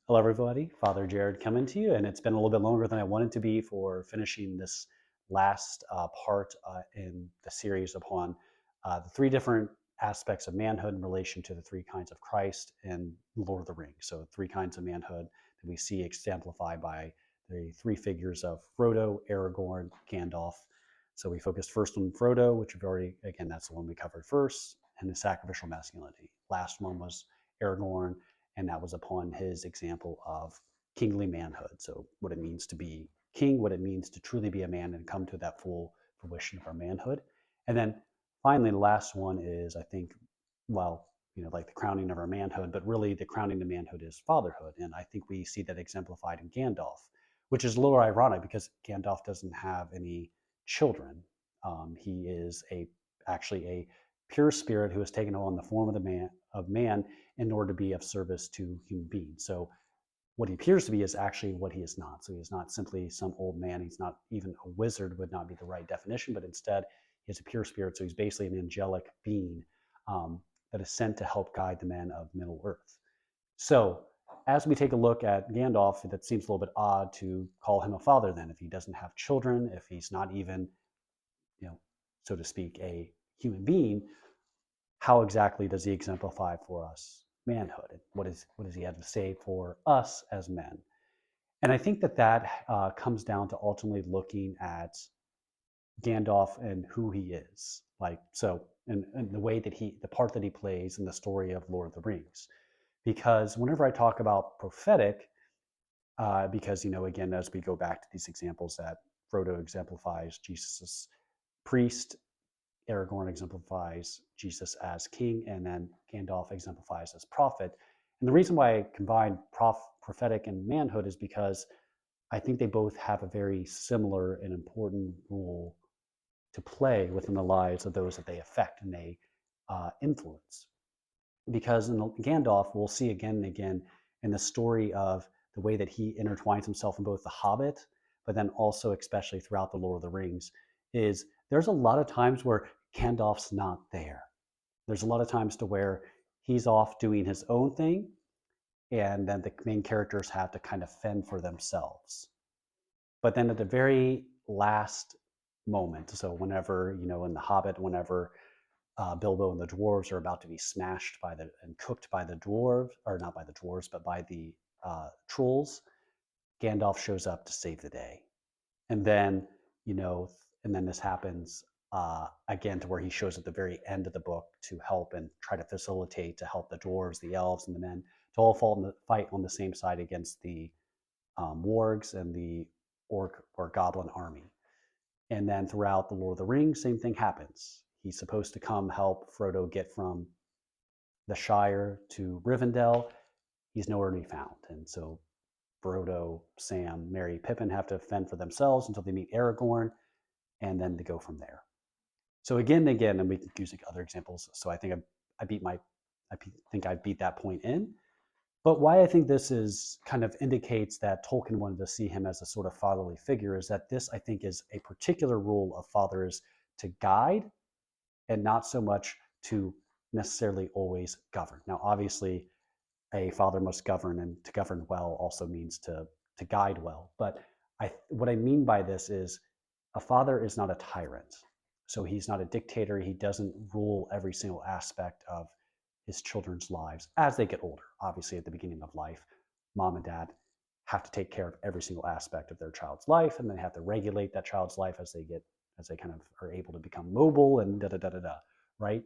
Hello, everybody. Father Jared coming to you, and it's been a little bit longer than I wanted to be for finishing this last part in the series upon the three different aspects of manhood in relation to the three kinds of Christ in Lord of the Rings. So, three kinds of manhood that we see exemplified by the three figures of Frodo, Aragorn, Gandalf. So, we focused first on Frodo, which we've already, again, that's the one we covered first, and the sacrificial masculinity. Last one was Aragorn, and that was upon his example of kingly manhood. So, what it means to be king, what it means to truly be a man and come to that full fruition of our manhood. And then finally, the last one is, I think, well, like the crowning of our manhood, but really the crowning of manhood is fatherhood. And I think we see that exemplified in Gandalf, which is a little ironic because Gandalf doesn't have any children. He is actually a pure spirit who has taken on the form of man in order to be of service to human beings. So what he appears to be is actually what he is not. So he is not simply some old man. He's not even a wizard, would not be the right definition, but instead he is a pure spirit. So he's basically an angelic being that is sent to help guide the men of Middle Earth. So as we take a look at Gandalf, that seems a little bit odd to call him a father then, if he doesn't have children, if he's not even, so to speak, a human being. How exactly does he exemplify for us manhood? What does he have to say for us as men? And I think that comes down to ultimately looking at Gandalf and who he is, and the way that the part that he plays in the story of Lord of the Rings. Because whenever I talk about prophetic, because again, as we go back to these examples that Frodo exemplifies Jesus's priest, Aragorn exemplifies Jesus as king, and then Gandalf exemplifies as prophet. And the reason why I combine prophetic and manhood is because I think they both have a very similar and important role to play within the lives of those that they affect and they influence. Because in Gandalf, we'll see again and again in the story of the way that he intertwines himself in both The Hobbit, but then also especially throughout the Lord of the Rings, is there's a lot of times where Gandalf's not there. There's a lot of times to where he's off doing his own thing, and then the main characters have to kind of fend for themselves. But then at the very last moment, so whenever, in The Hobbit, whenever Bilbo and the dwarves are about to be smashed and cooked by the dwarves, or not by the dwarves, but by the trolls, Gandalf shows up to save the day. And then, and then this happens again to where he shows at the very end of the book to help and try to facilitate, to help the dwarves, the elves, and the men to all fight on the same side against the wargs and the orc or goblin army. And then throughout the Lord of the Rings, same thing happens. He's supposed to come help Frodo get from the Shire to Rivendell. He's nowhere to be found. And so Frodo, Sam, Merry, Pippin have to fend for themselves until they meet Aragorn, and then to go from there. So again and again, and we can use other examples. So I think I think I beat that point in. But why I think this is kind of indicates that Tolkien wanted to see him as a sort of fatherly figure is that this, I think, is a particular role of fathers to guide and not so much to necessarily always govern. Now, obviously, a father must govern, and to govern well also means to guide well. But what I mean by this is a father is not a tyrant. So he's not a dictator. He doesn't rule every single aspect of his children's lives as they get older. Obviously, at the beginning of life, mom and dad have to take care of every single aspect of their child's life, and then have to regulate that child's life as they kind of are able to become mobile and right?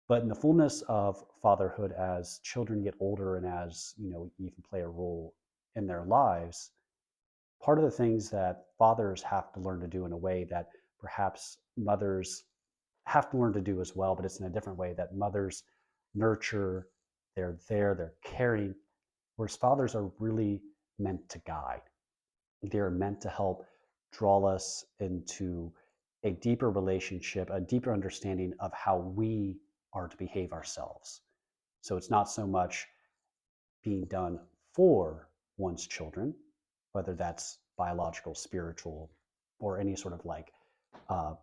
But in the fullness of fatherhood, as children get older and as even play a role in their lives, part of the things that fathers have to learn to do in a way that perhaps mothers have to learn to do as well, but it's in a different way that mothers nurture, they're caring, whereas fathers are really meant to guide. They're meant to help draw us into a deeper relationship, a deeper understanding of how we are to behave ourselves. So it's not so much being done for one's children, whether that's biological, spiritual, or any sort of uh,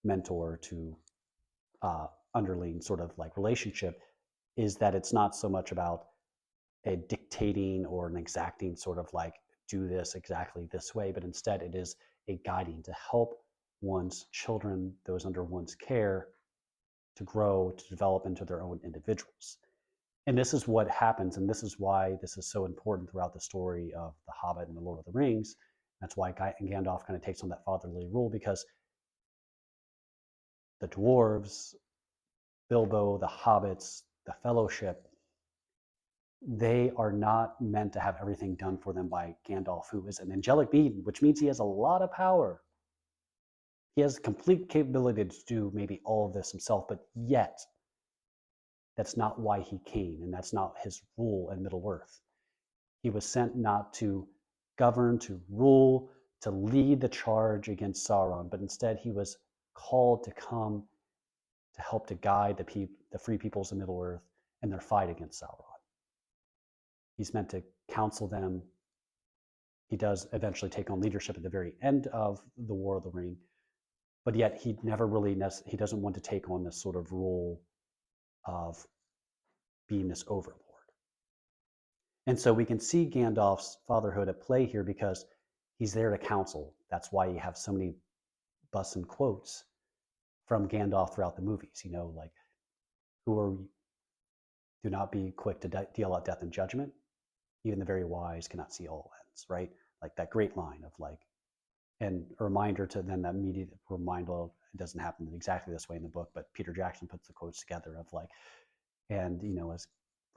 mentor to underling sort of relationship, is that it's not so much about a dictating or an exacting sort of like do this exactly this way, but instead it is a guiding to help one's children, those under one's care, to grow, to develop into their own individuals. And this is what happens, and this is why this is so important throughout the story of The Hobbit and The Lord of the Rings. That's why Gandalf kind of takes on that fatherly role, because the dwarves, Bilbo, the hobbits, the Fellowship, they are not meant to have everything done for them by Gandalf, who is an angelic being, which means he has a lot of power. He has complete capability to do maybe all of this himself, but yet that's not why he came, and that's not his role in Middle Earth. He was sent not to govern, to rule, to lead the charge against Sauron, but instead he was called to come to help to guide the free peoples of Middle Earth in their fight against Sauron. He's meant to counsel them. He does eventually take on leadership at the very end of the War of the Ring, but yet he never really he doesn't want to take on this sort of role of being this overlord. And so we can see Gandalf's fatherhood at play here because he's there to counsel. That's why you have so many busts and quotes from Gandalf throughout the movies. You know, like, who are we? Do not be quick to deal out death and judgment. Even the very wise cannot see all ends, right? Like that great line of like, and a reminder to then that immediate reminder, it doesn't happen exactly this way in the book, but Peter Jackson puts the quotes together of like, and, you know, as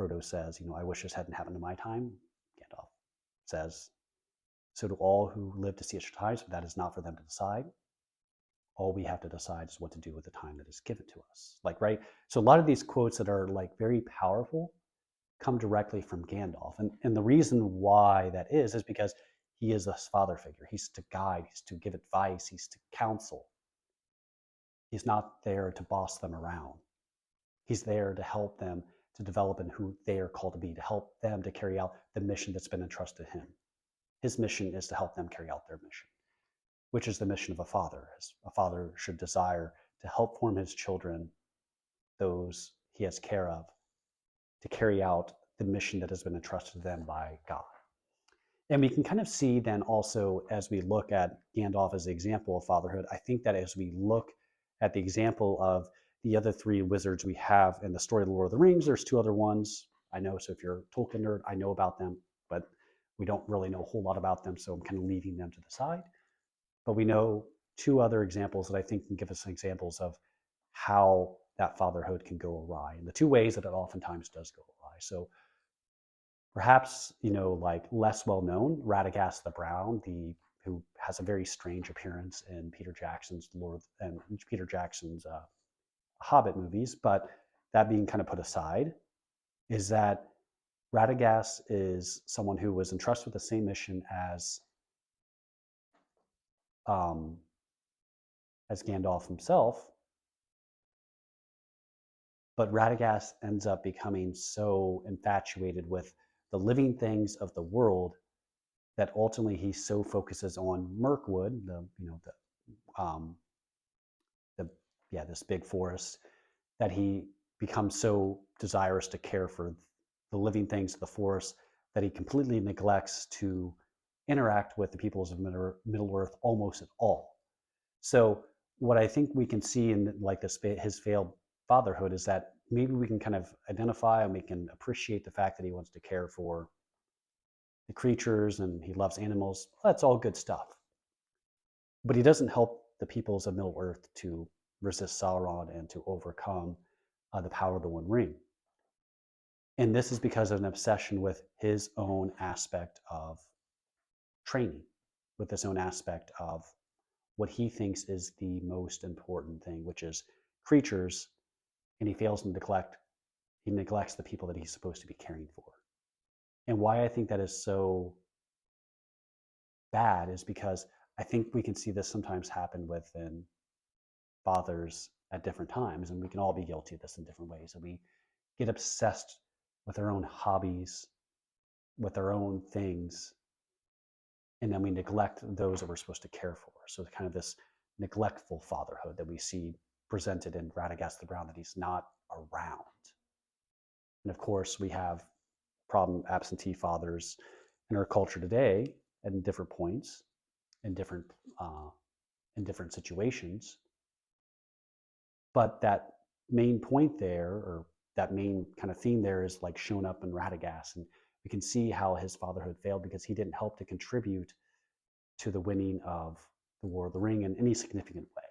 Frodo says, you know, I wish this hadn't happened in my time. Gandalf says, so do all who live to see such times, but that is not for them to decide. All we have to decide is what to do with the time that is given to us. Like, right? So a lot of these quotes that are like very powerful come directly from Gandalf. And the reason why that is because he is a father figure. He's to guide, he's to give advice, he's to counsel. He's not there to boss them around. He's there to help them to develop in who they are called to be, to help them to carry out the mission that's been entrusted to him. His mission is to help them carry out their mission, which is the mission of a father. As a father should desire to help form his children, those he has care of, to carry out the mission that has been entrusted to them by God. And we can kind of see then also, as we look at Gandalf as the example of fatherhood, I think that as we look at the example of the other three wizards we have in the story of the Lord of the Rings, there's two other ones I know. So if you're a Tolkien nerd, I know about them, but we don't really know a whole lot about them. So I'm kind of leaving them to the side. But we know two other examples that I think can give us examples of how that fatherhood can go awry, and the two ways that it oftentimes does go awry. So perhaps, you know, like less well known, Radagast the Brown, who has a very strange appearance in Peter Jackson's Hobbit movies, but that being kind of put aside, is that Radagast is someone who was entrusted with the same mission um, as Gandalf himself, but Radagast ends up becoming so infatuated with the living things of the world that ultimately he so focuses on Mirkwood, um, the this big forest, that he becomes so desirous to care for the living things of the forest that he completely neglects to interact with the peoples of Middle Earth almost at all. So what I think we can see in like his failed fatherhood is that maybe we can kind of identify and we can appreciate the fact that he wants to care for the creatures and he loves animals. That's all good stuff. But he doesn't help the peoples of Middle Earth to resist Sauron and to overcome the power of the One Ring. And this is because of an obsession with his own aspect of training, with his own aspect of what he thinks is the most important thing, which is creatures, and he fails to he neglects the people that he's supposed to be caring for. And why I think that is so bad is because I think we can see this sometimes happen within fathers at different times, and we can all be guilty of this in different ways. And we get obsessed with our own hobbies, with our own things, and then we neglect those that we're supposed to care for. So kind of this neglectful fatherhood that we see presented in Radagast the Brown, that he's not around. And of course, we have problem absentee fathers in our culture today at different points in different uh, in different situations. But that main point there, or that main kind of theme there, is like shown up in Radagast, and we can see how his fatherhood failed because he didn't help to contribute to the winning of the War of the Ring in any significant way.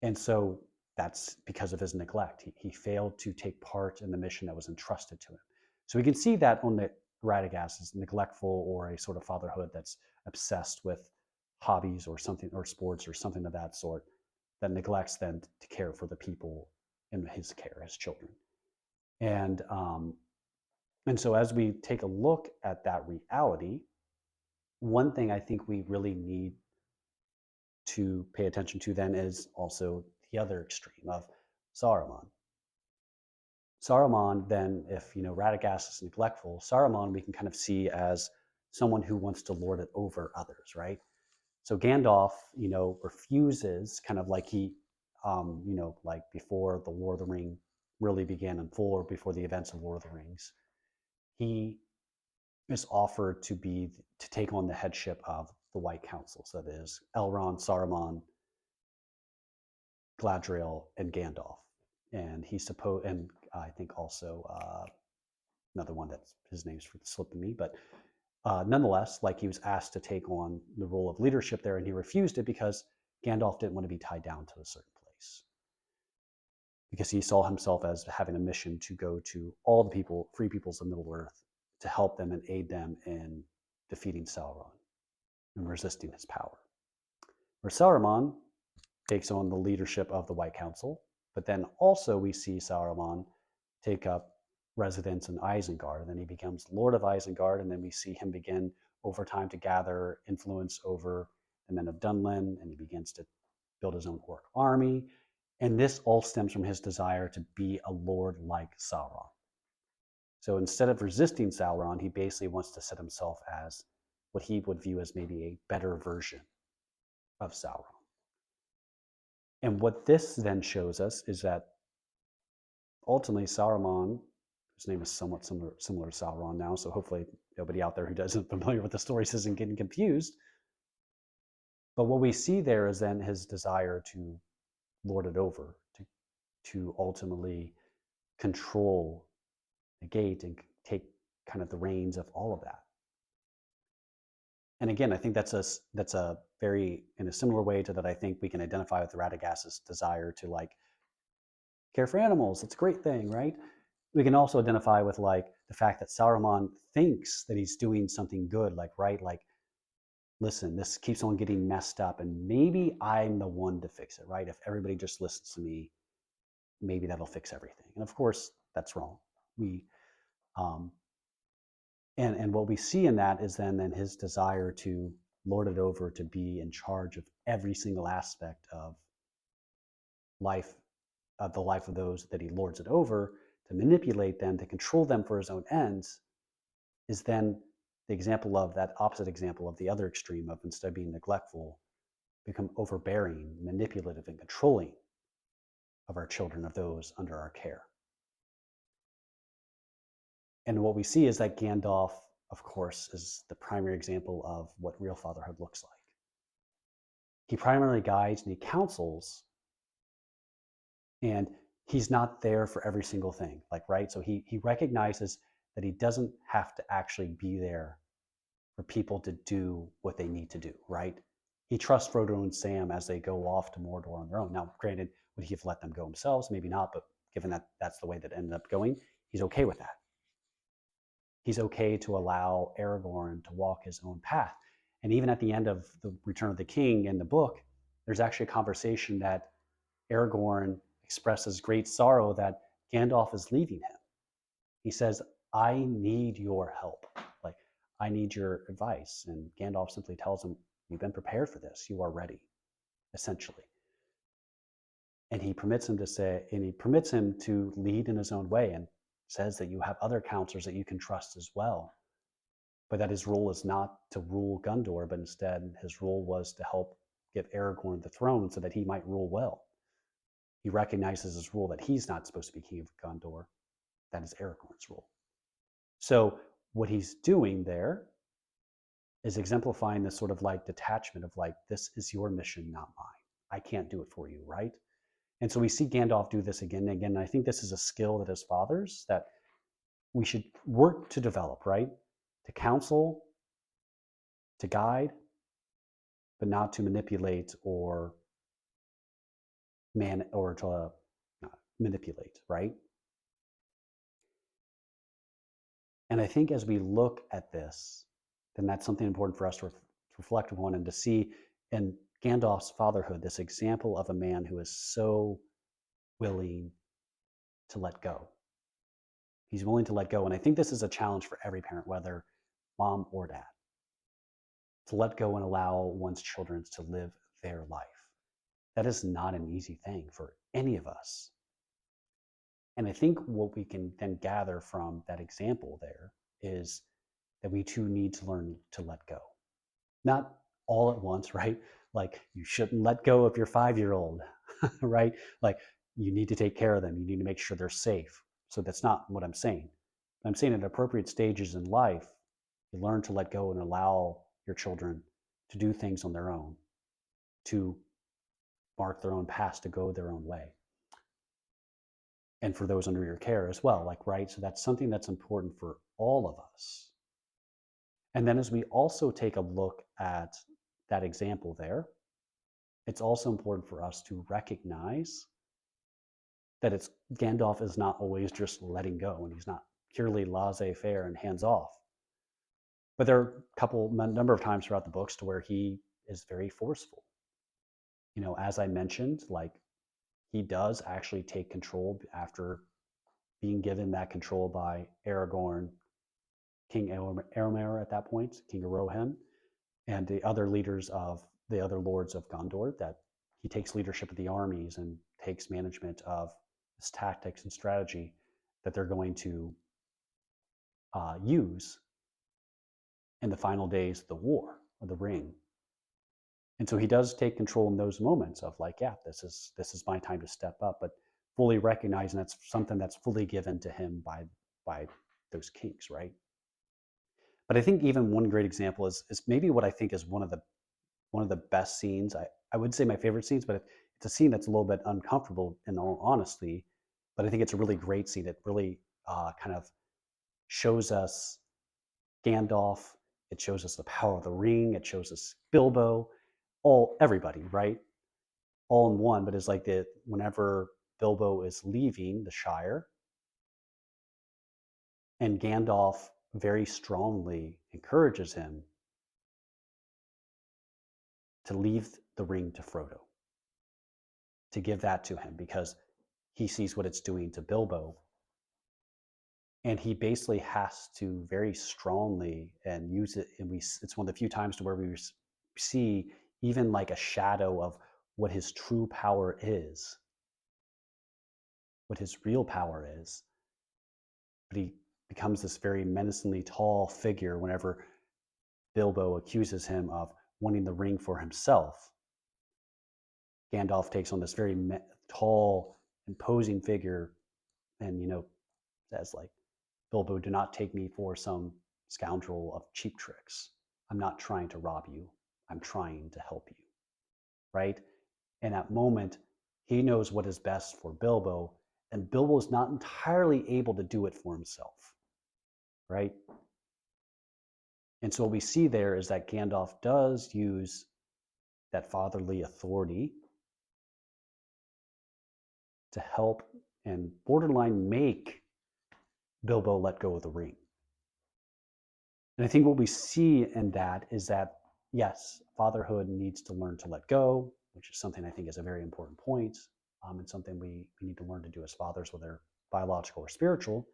And so that's because of his neglect. He failed to take part in the mission that was entrusted to him. So we can see that on the Radagast is neglectful, or a sort of fatherhood that's obsessed with hobbies or something, or sports or something of that sort, that neglects then to care for the people in his care, his children. And and so as we take a look at that reality, one thing I think we really need to pay attention to then is also the other extreme of Saruman. Saruman, then, if Radagast is neglectful, Saruman we can kind of see as someone who wants to lord it over others, right? So Gandalf, refuses, kind of like like before the War of the Ring really began in full, or before the events of Lord of the Rings, he is offered to take on the headship of the White Council. So that is Elrond, Saruman, Galadriel, and Gandalf. And and I think also another one that's his name's slipping me, but nonetheless, like, he was asked to take on the role of leadership there, and he refused it because Gandalf didn't want to be tied down to a certain place, because he saw himself as having a mission to go to all the people, free peoples of Middle Earth, to help them and aid them in defeating Sauron and resisting his power. Where Saruman takes on the leadership of the White Council, but then also we see Saruman take up residence in Isengard, and then he becomes Lord of Isengard, and then we see him begin over time to gather influence over the men of Dunlin, and he begins to build his own orc army. And this all stems from his desire to be a lord like Sauron. So instead of resisting Sauron, he basically wants to set himself as what he would view as maybe a better version of Sauron. And what this then shows us is that ultimately Saruman, whose name is somewhat similar to Sauron now, so hopefully nobody out there who isn't familiar with the stories isn't getting confused. But what we see there is then his desire to lord it over, to ultimately control the gate and take kind of the reins of all of that. And again, I think that's a very, in a similar way to that, I think we can identify with Radagast's desire to, like, care for animals. It's a great thing, right? We can also identify with, like, the fact that Saruman thinks that he's doing something good, like, right, like, listen, this keeps on getting messed up, and maybe I'm the one to fix it, right? If everybody just listens to me, maybe that'll fix everything. And of course, that's wrong. We um, and what we see in that is then his desire to lord it over, to be in charge of every single aspect of life, of the life of those that he lords it over, to manipulate them, to control them for his own ends, is then the example of that opposite example of the other extreme of, instead of being neglectful, become overbearing, manipulative, and controlling of our children, of those under our care. And what we see is that Gandalf, of course, is the primary example of what real fatherhood looks like. He primarily guides and he counsels, and he's not there for every single thing, like, right? So he recognizes that he doesn't have to actually be there for people to do what they need to do, right? He trusts Frodo and Sam as they go off to Mordor on their own. Now, granted, would he have let them go themselves? Maybe not, but given that that's the way that ended up going, he's okay with that. He's okay to allow Aragorn to walk his own path. And even at the end of the Return of the King in the book, there's actually a conversation that Aragorn expresses great sorrow that Gandalf is leaving him. He says, I need your help. Like, I need your advice. And Gandalf simply tells him, you've been prepared for this. You are ready, essentially. And he permits him to lead in his own way, and says that you have other counselors that you can trust as well. But that his role is not to rule Gondor, but instead his role was to help give Aragorn the throne so that he might rule well. He recognizes his role that he's not supposed to be king of Gondor, That is Aragorn's role. So what he's doing there is exemplifying this sort of like detachment of like, this is your mission, not mine. I can't do it for you, right? And so we see Gandalf do this again and again. And I think this is a skill that as fathers that we should work to develop, right? To counsel, to guide, but not to manipulate or to manipulate, right? And I think as we look at this, then that's something important for us to reflect upon and to see in Gandalf's fatherhood this example of a man who is so willing to let go. He's willing to let go. And I think this is a challenge for every parent, whether mom or dad, to let go and allow one's children to live their life. That is not an easy thing for any of us. And I think what we can then gather from that example there is that we too need to learn to let go. Not all at once, right? Like you shouldn't let go of your 5-year-old, right? Like you need to take care of them. You need to make sure they're safe. So that's not what I'm saying. I'm saying at appropriate stages in life, you learn to let go and allow your children to do things on their own, to mark their own paths, to go their own way. And for those under your care as well, like, right? So that's something that's important for all of us. And then as we also take a look at that example there, it's also important for us to recognize that it's Gandalf is not always just letting go, and he's not purely laissez-faire and hands off. But there are a number of times throughout the books to where he is very forceful. You know, as I mentioned, like he does actually take control after being given that control by Aragorn, King Éomer at that point, King of Rohan, and the other leaders of the other lords of Gondor, that he takes leadership of the armies and takes management of this tactics and strategy that they're going to use in the final days of the war of the ring. And so he does take control in those moments of like, yeah, this is my time to step up, but fully recognizing that's something that's fully given to him by those kings, right? But I think even one great example is maybe what I think is one of the best scenes. I would say my favorite scenes, but it's a scene that's a little bit uncomfortable in all honesty. But I think it's a really great scene. It really kind of shows us Gandalf. It shows us the power of the ring. It shows us Bilbo, everybody, right? All in one. But it's like whenever Bilbo is leaving the Shire, and Gandalf very strongly encourages him to leave the ring to Frodo, to give that to him because he sees what it's doing to Bilbo. And he basically has to very strongly and use it. And it's one of the few times to where we see even like a shadow of what his true power is, what his real power is. But he becomes this very menacingly tall figure whenever Bilbo accuses him of wanting the ring for himself. Gandalf takes on this very tall, imposing figure and, says like, Bilbo, do not take me for some scoundrel of cheap tricks. I'm not trying to rob you. I'm trying to help you, right? In that moment, he knows what is best for Bilbo, and Bilbo is not entirely able to do it for himself, right? And so what we see there is that Gandalf does use that fatherly authority to help and borderline make Bilbo let go of the ring. And I think what we see in that is that, yes, fatherhood needs to learn to let go, which is something I think is a very important point, and something we need to learn to do as fathers, whether biological or spiritual.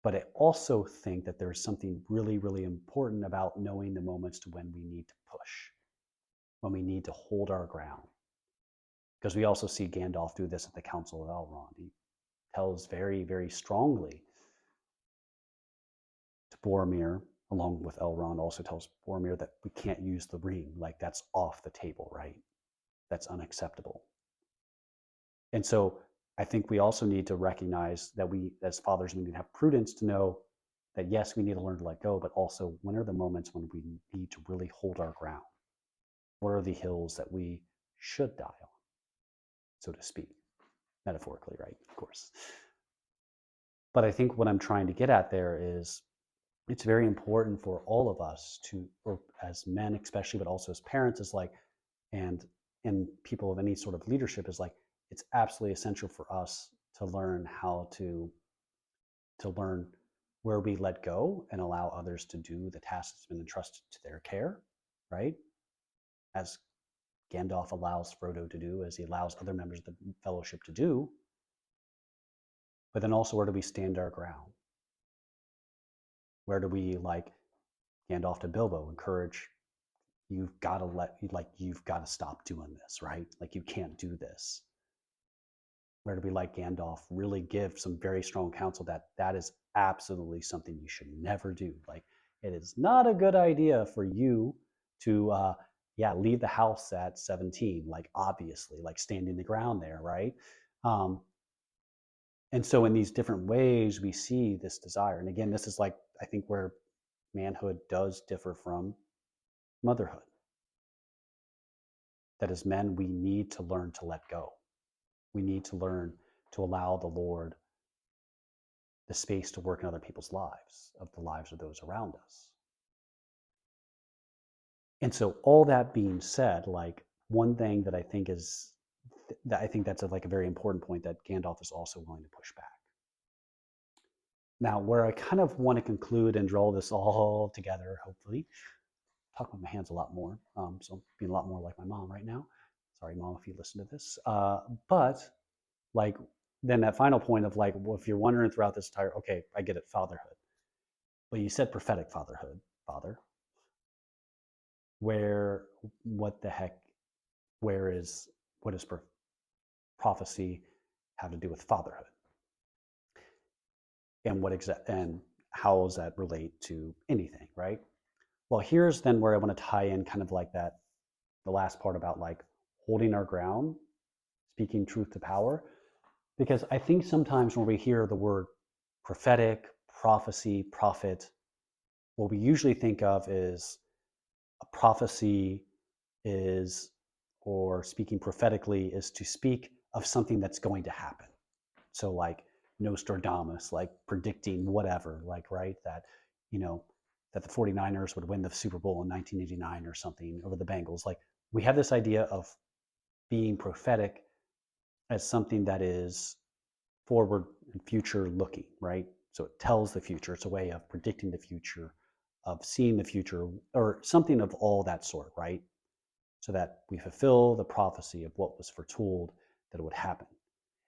But I also think that there's something really, really important about knowing the moments to when we need to push, when we need to hold our ground. Because we also see Gandalf do this at the Council of Elrond. He tells very, very strongly to Boromir, along with Elrond, also tells Boromir that we can't use the ring. Like, that's off the table, right? That's unacceptable. And so I think we also need to recognize that we, as fathers, need to have prudence to know that yes, we need to learn to let go, but also when are the moments when we need to really hold our ground? What are the hills that we should die on, so to speak? Metaphorically, right? Of course. But I think what I'm trying to get at there is it's very important for all of us to, or as men especially, but also as parents, is like, and people of any sort of leadership, is like, it's absolutely essential for us to learn how to learn where we let go and allow others to do the task that's been entrusted to their care, right? As Gandalf allows Frodo to do, as he allows other members of the fellowship to do. But then also, where do we stand our ground? Where do we, like Gandalf to Bilbo, encourage, you've got to you've got to stop doing this, right? Like, you can't do this. Where do we, like Gandalf, really give some very strong counsel that that is absolutely something you should never do. Like, it is not a good idea for you to, leave the house at 17, like, obviously, like standing the ground there, right? Um, and so in these different ways, we see this desire. And again, this is like, I think, where manhood does differ from motherhood. That as men, we need to learn to let go. We need to learn to allow the Lord the space to work in other people's lives, of the lives of those around us. And so, all that being said, like, one thing that I think is that I think that's like a very important point that Gandalf is also willing to push back. Now, where I kind of want to conclude and draw this all together, hopefully, talk with my hands a lot more. So I'm being a lot more like my mom right now. Sorry, mom, if you listen to this. But like, then that final point of like, well, if you're wondering throughout this entire, okay, I get it, fatherhood. But you said prophetic fatherhood, father. Where, what the heck, where is, what does prophecy have to do with fatherhood? And and how does that relate to anything, right? Well, here's then where I want to tie in kind of like that, the last part about like holding our ground, speaking truth to power. Because I think sometimes when we hear the word prophetic, prophecy, prophet, what we usually think of is a prophecy is, or speaking prophetically, is to speak of something that's going to happen. So like Nostradamus, like predicting whatever, like, right, that, you know, that the 49ers would win the Super Bowl in 1989 or something over the Bengals. Like, we have this idea of being prophetic as something that is forward and future looking, right? So it tells the future. It's a way of predicting the future, of seeing the future, or something of all that sort, right? So that we fulfill the prophecy of what was foretold that it would happen.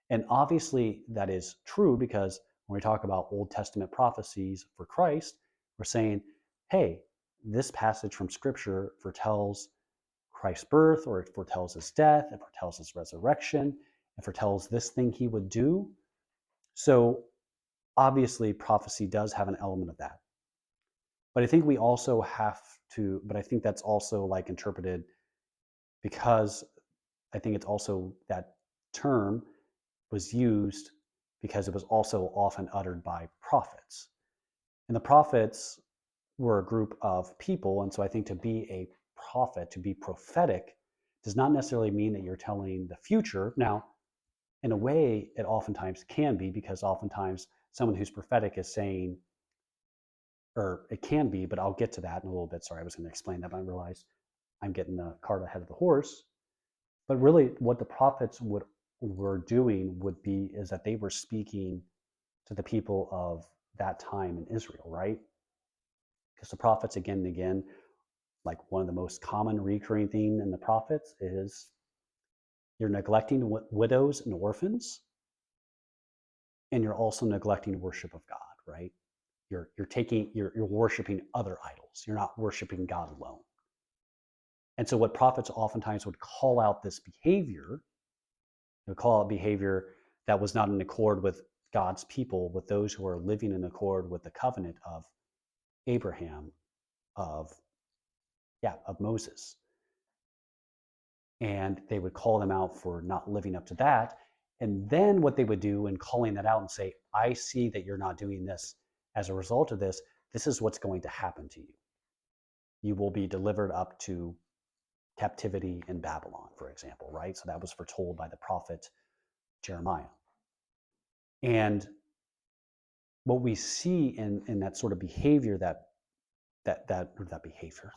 And obviously, that is true, because when we talk about Old Testament prophecies for Christ, we're saying, hey, this passage from Scripture foretells Christ's birth, or it foretells his death, it foretells his resurrection, it foretells this thing he would do. So obviously, prophecy does have an element of that. But I think we also have to, but I think that's also like interpreted, because I think it's also that term was used because it was also often uttered by prophets. And the prophets were a group of people. And so I think to be a prophet, to be prophetic, does not necessarily mean that you're telling the future. Now, in a way, it oftentimes can be, because oftentimes someone who's prophetic is saying, or it can be, but I'll get to that in a little bit. Sorry, I was going to explain that, but I realized I'm getting the cart ahead of the horse. But really, what the prophets were doing would be is that they were speaking to the people of that time in Israel, right? Because the prophets, again and again, like, one of the most common recurring theme in the prophets is you're neglecting widows and orphans, and you're also neglecting worship of God, right? You're worshiping other idols. You're not worshiping God alone. And so what prophets oftentimes would call out this behavior, they would call out behavior that was not in accord with God's people, with those who are living in accord with the covenant of Abraham, of Moses. And they would call them out for not living up to that. And then what they would do in calling that out and say, I see that you're not doing this. As a result of this, this is what's going to happen to you. You will be delivered up to captivity in Babylon, for example, right? So that was foretold by the prophet Jeremiah. And what we see in that sort of behavior, that behavior,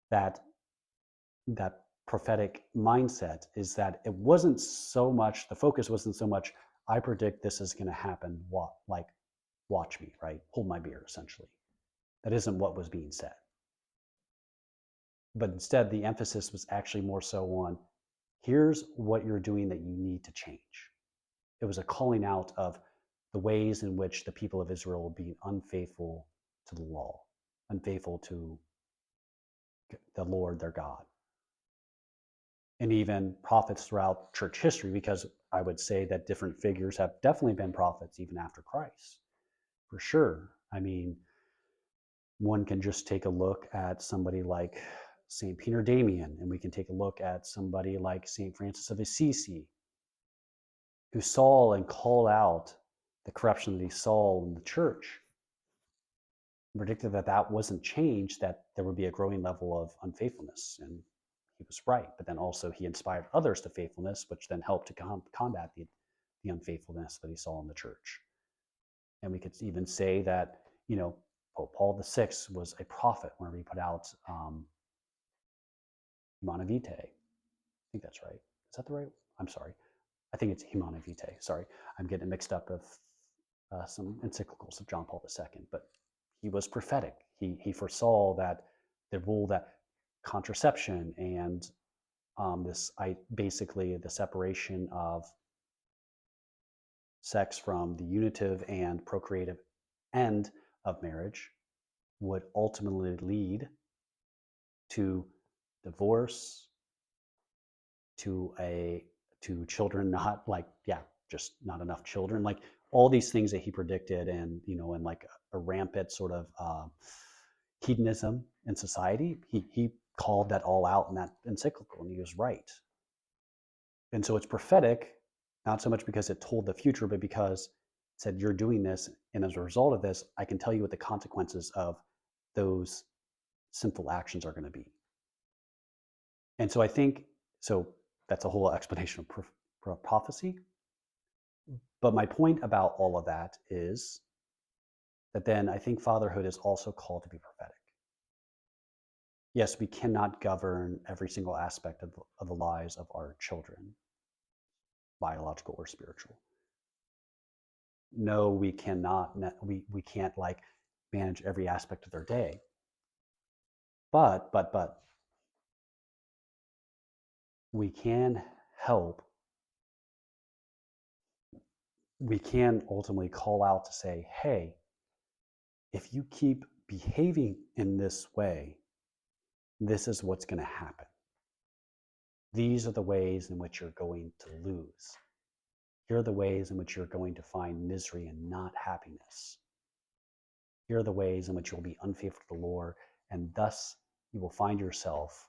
that prophetic mindset, is that it wasn't so much, the focus wasn't so much, I predict this is going to happen, like watch me, right? Hold my beer, essentially. That isn't what was being said. But instead, the emphasis was actually more so on, here's what you're doing that you need to change. It was a calling out of the ways in which the people of Israel were being unfaithful to the law, unfaithful to the Lord their God. And even prophets throughout church history, because I would say that different figures have definitely been prophets even after Christ, for sure. I mean, one can just take a look at somebody like St. Peter Damian, and we can take a look at somebody like St. Francis of Assisi, who saw and called out the corruption that he saw in the church, and predicted that that wasn't changed, that there would be a growing level of unfaithfulness. And he was right. But then also he inspired others to faithfulness, which then helped to combat the unfaithfulness that he saw in the church. And we could even say that, Pope Paul VI was a prophet whenever he put out Humana Vitae. I think that's right. Is that the right? I'm sorry. I think it's Humana Vitae. Sorry, I'm getting mixed up with some encyclicals of John Paul II. But he was prophetic. He foresaw that the rule that contraception and basically the separation of sex from the unitive and procreative end of marriage would ultimately lead to divorce, to children just not enough children, like all these things that he predicted, and like a rampant sort of hedonism in society. He called that all out in that encyclical, and he was right. And so it's prophetic, not so much because it told the future, but because it said, you're doing this, and as a result of this, I can tell you what the consequences of those sinful actions are going to be. And so I think, so that's a whole explanation of prophecy. But my point about all of that is that then I think fatherhood is also called to be prophetic. Yes, we cannot govern every single aspect of the lives of our children, biological or spiritual. No, we cannot. We can't manage every aspect of their day. But we can help. We can ultimately call out to say, hey, if you keep behaving in this way, this is what's going to happen. These are the ways in which you're going to lose. Here are the ways in which you're going to find misery and not happiness. Here are the ways in which you'll be unfaithful to the Lord, and thus you will find yourself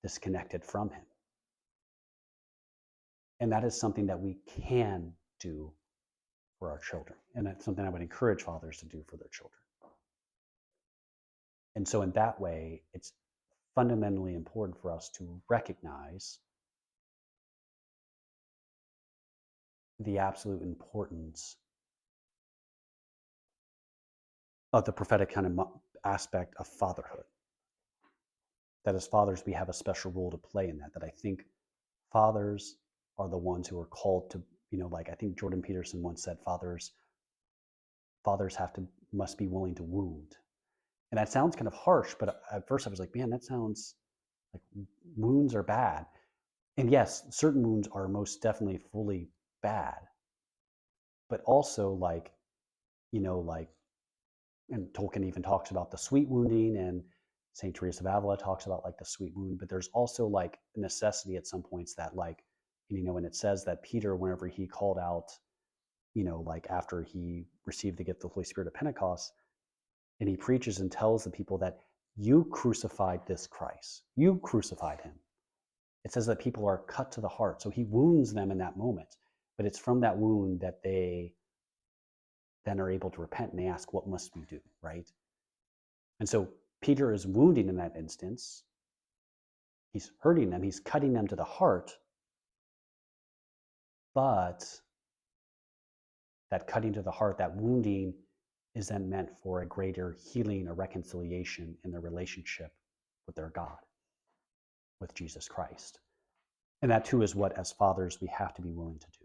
disconnected from Him. And that is something that we can do for our children. And that's something I would encourage fathers to do for their children. And so in that way, it's fundamentally important for us to recognize the absolute importance of the prophetic kind of aspect of fatherhood. That as fathers, we have a special role to play in that. That I think fathers are the ones who are called to, I think Jordan Peterson once said, fathers must be willing to wound. And that sounds kind of harsh, but at first I was like, man, that sounds like wounds are bad. And yes, certain wounds are most definitely fully bad. But also and Tolkien even talks about the sweet wounding, and St. Teresa of Avila talks about the sweet wound, but there's also a necessity at some points that and it says that Peter, whenever he called out, after he received the gift of the Holy Spirit at Pentecost, and he preaches and tells the people that you crucified this Christ, you crucified him. It says that people are cut to the heart. So he wounds them in that moment. But it's from that wound that they then are able to repent and they ask, what must we do, right? And so Peter is wounding in that instance. He's hurting them, he's cutting them to the heart, but that cutting to the heart, that wounding, is then meant for a greater healing or reconciliation in their relationship with their God, with Jesus Christ. And that too is what, as fathers, we have to be willing to do.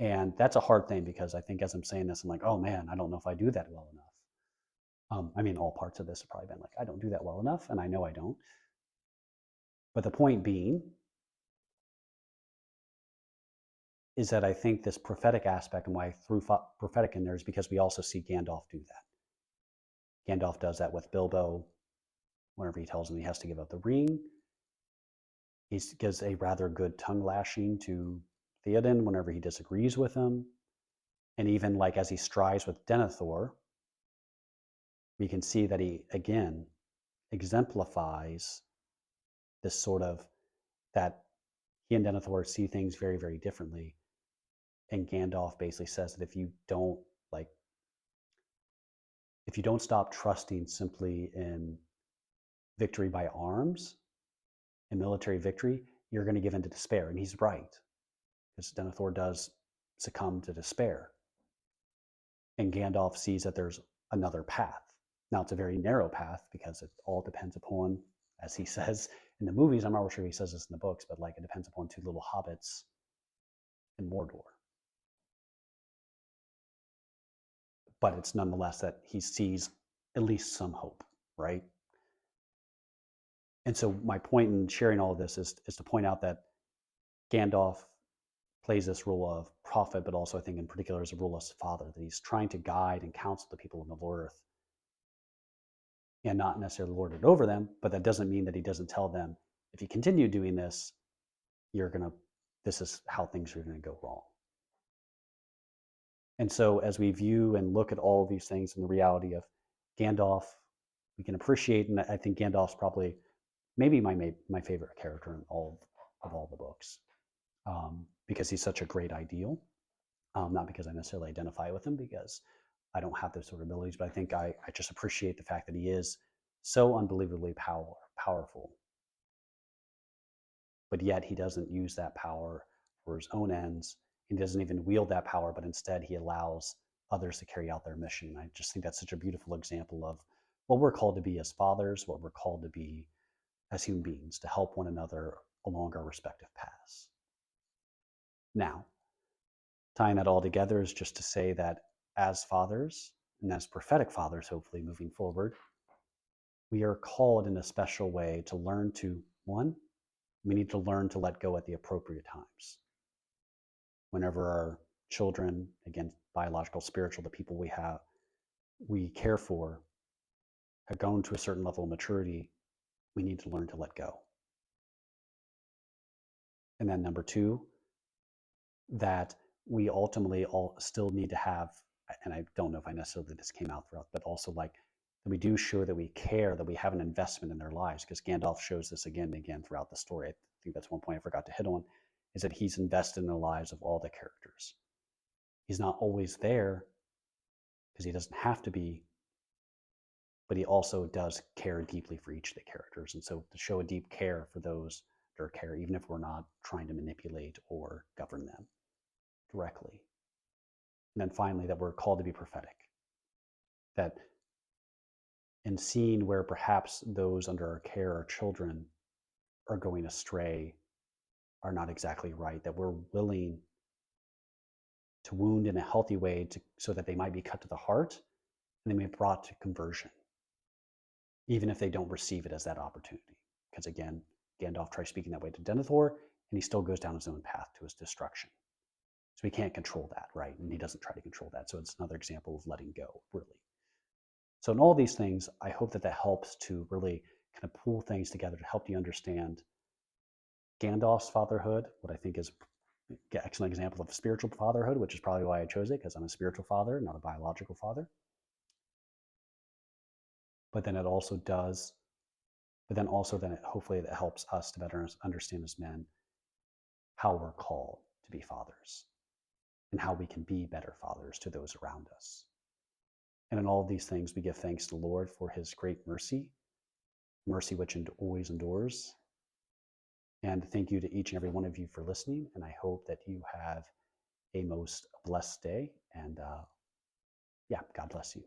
And that's a hard thing because I think as I'm saying this, I'm like, oh man, I don't know if I do that well enough. I mean, all parts of this have probably been like, I don't do that well enough, and I know I don't. But the point being is that I think this prophetic aspect, and why I threw prophetic in there, is because we also see Gandalf do that. Gandalf does that with Bilbo whenever he tells him he has to give up the ring. He gives a rather good tongue lashing to Theoden whenever he disagrees with him. And even like as he strives with Denethor, we can see that he, again, exemplifies this sort of, that he and Denethor see things very, very differently. And Gandalf basically says that if you don't stop trusting simply in victory by arms and military victory, you're going to give in to despair. And he's right, because Denethor does succumb to despair. And Gandalf sees that there's another path. Now, it's a very narrow path because it all depends upon, as he says in the movies, I'm not sure he says this in the books, but like it depends upon two little hobbits in Mordor. But it's nonetheless that he sees at least some hope, right? And so my point in sharing all of this is to point out that Gandalf plays this role of prophet, but also I think in particular as a role as father, that he's trying to guide and counsel the people in the Lord Earth and not necessarily lord it over them. But that doesn't mean that he doesn't tell them, if you continue doing this, this is how things are going to go wrong. And so as we view and look at all of these things and the reality of Gandalf, we can appreciate, and I think Gandalf's probably maybe my favorite character in all the books, because he's such a great ideal. Not because I necessarily identify with him, because I don't have those sort of abilities, but I think I just appreciate the fact that he is so unbelievably powerful, but yet he doesn't use that power for his own ends. He doesn't even wield that power, but instead he allows others to carry out their mission. And I just think that's such a beautiful example of what we're called to be as fathers, what we're called to be as human beings, to help one another along our respective paths. Now, tying that all together is just to say that as fathers, and as prophetic fathers, hopefully moving forward, we are called in a special way to learn to, one, we need to learn to let go at the appropriate times. Whenever our children, again, biological, spiritual, the people we care for, have gone to a certain level of maturity, we need to learn to let go. And then number two, that we ultimately all still need to have, and I don't know if I necessarily this came out throughout, but also like that we do show that we care, that we have an investment in their lives, because Gandalf shows this again and again throughout the story. I think that's one point I forgot to hit on, is that he's invested in the lives of all the characters. He's not always there because he doesn't have to be, but he also does care deeply for each of the characters. And so to show a deep care for those that are care, even if we're not trying to manipulate or govern them directly. And then finally, that we're called to be prophetic. That in seeing where perhaps those under our care, our children, are going astray, are not exactly right, that we're willing to wound in a healthy way so that they might be cut to the heart and they may be brought to conversion, even if they don't receive it as that opportunity. Because again, Gandalf tries speaking that way to Denethor, and he still goes down his own path to his destruction. So we can't control that, right? And he doesn't try to control that. So it's another example of letting go, really. So in all these things, I hope that helps to really kind of pull things together to help you understand Gandalf's fatherhood, what I think is an excellent example of spiritual fatherhood, which is probably why I chose it, because I'm a spiritual father, not a biological father. But then hopefully it helps us to better understand as men how we're called to be fathers and how we can be better fathers to those around us. And in all of these things, we give thanks to the Lord for his great mercy, mercy which always endures. And thank you to each and every one of you for listening. And I hope that you have a most blessed day. And yeah, God bless you.